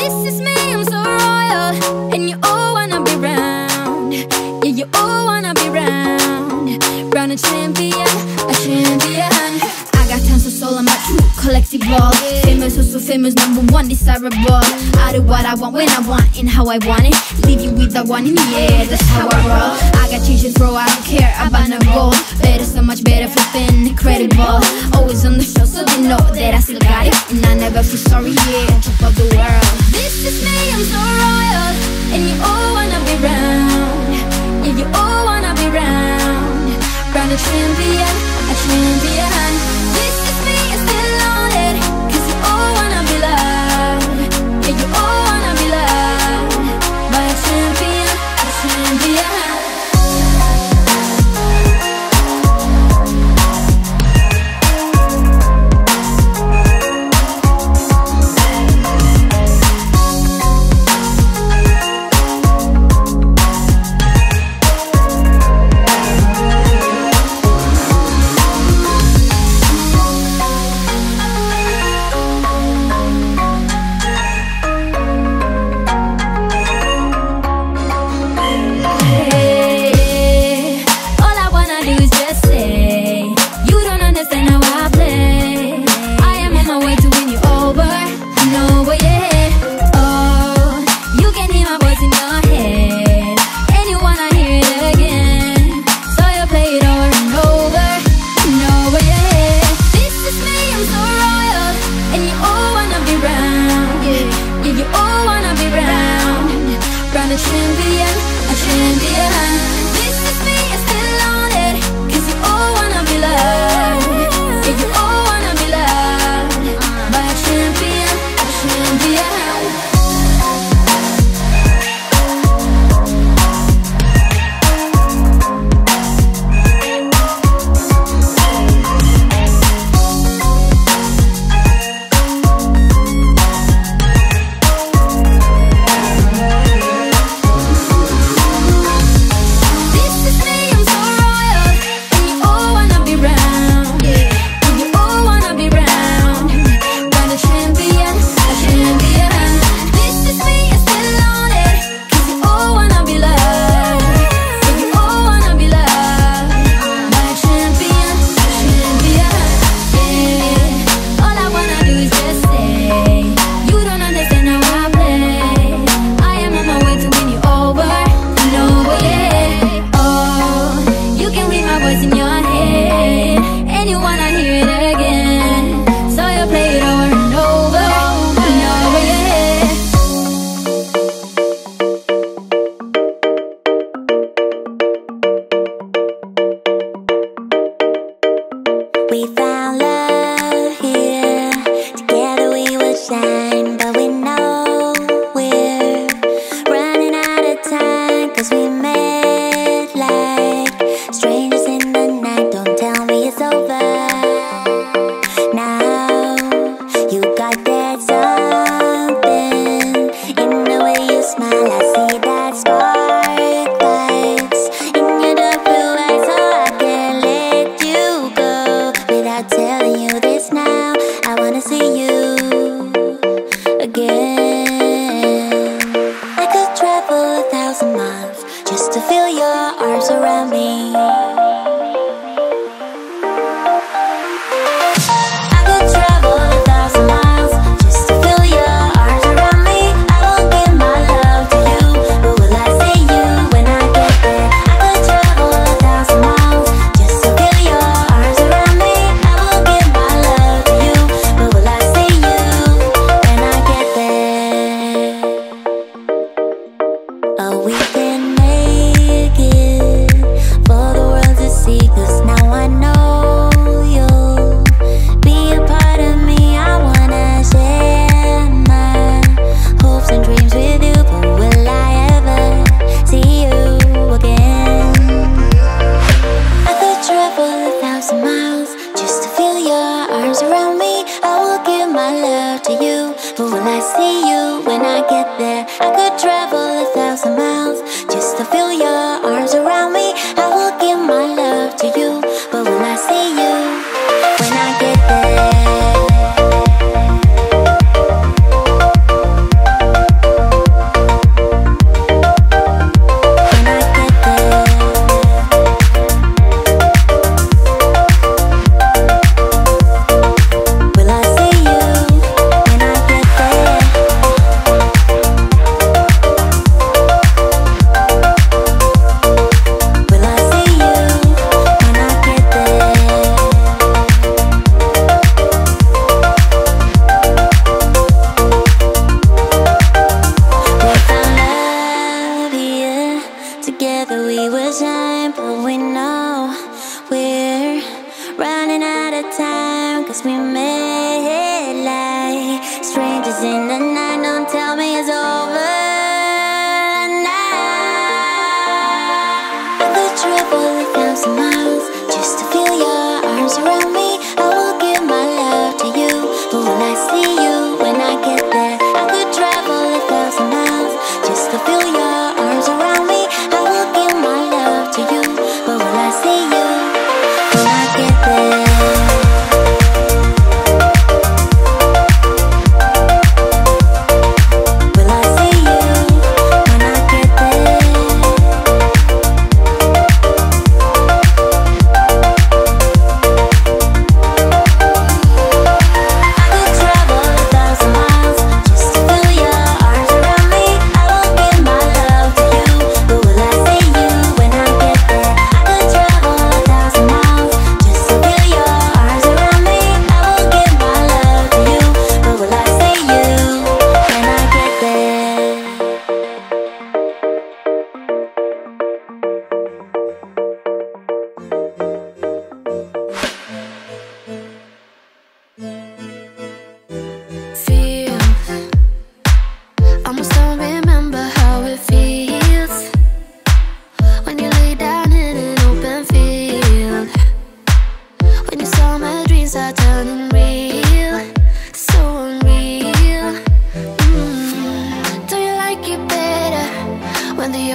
This is me, I'm so royal, and you all wanna be round. Yeah, you all wanna be round. Round a champion, a champion. I got tons of soul, I'm a true collectible. Famous, also famous, #1 desirable. I do what I want, when I want, and how I want it. Leave you with the one in the air, that's how I roll. I got change to throw, I don't care about no goal. Better, so much better, flipping incredible. Always on the show, so they know that I still got it. And I never feel sorry, yeah, on top of the world. This is me, I'm so royal, and you all wanna be round. Yeah, you all wanna be round. Round a champion, a champion. This is me, I'm still on it, 'cause you all wanna be loved. Yeah, you all wanna be loved by a champion, a champion.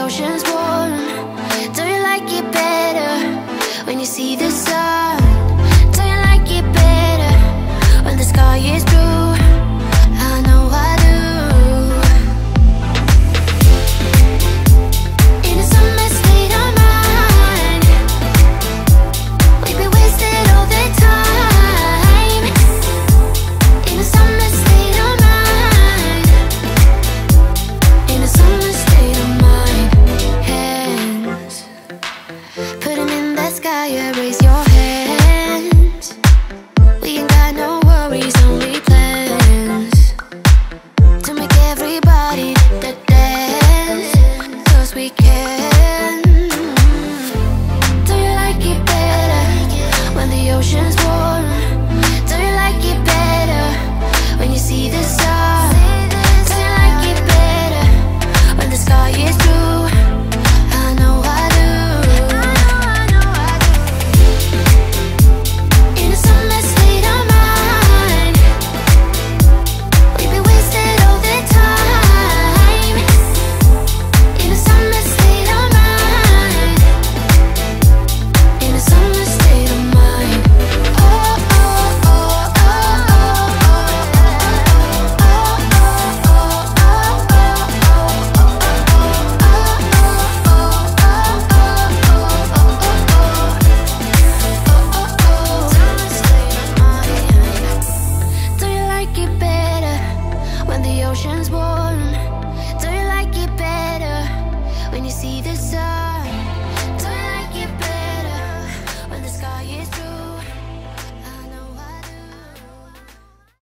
ocean's warm? Do you like it better when you see the sun?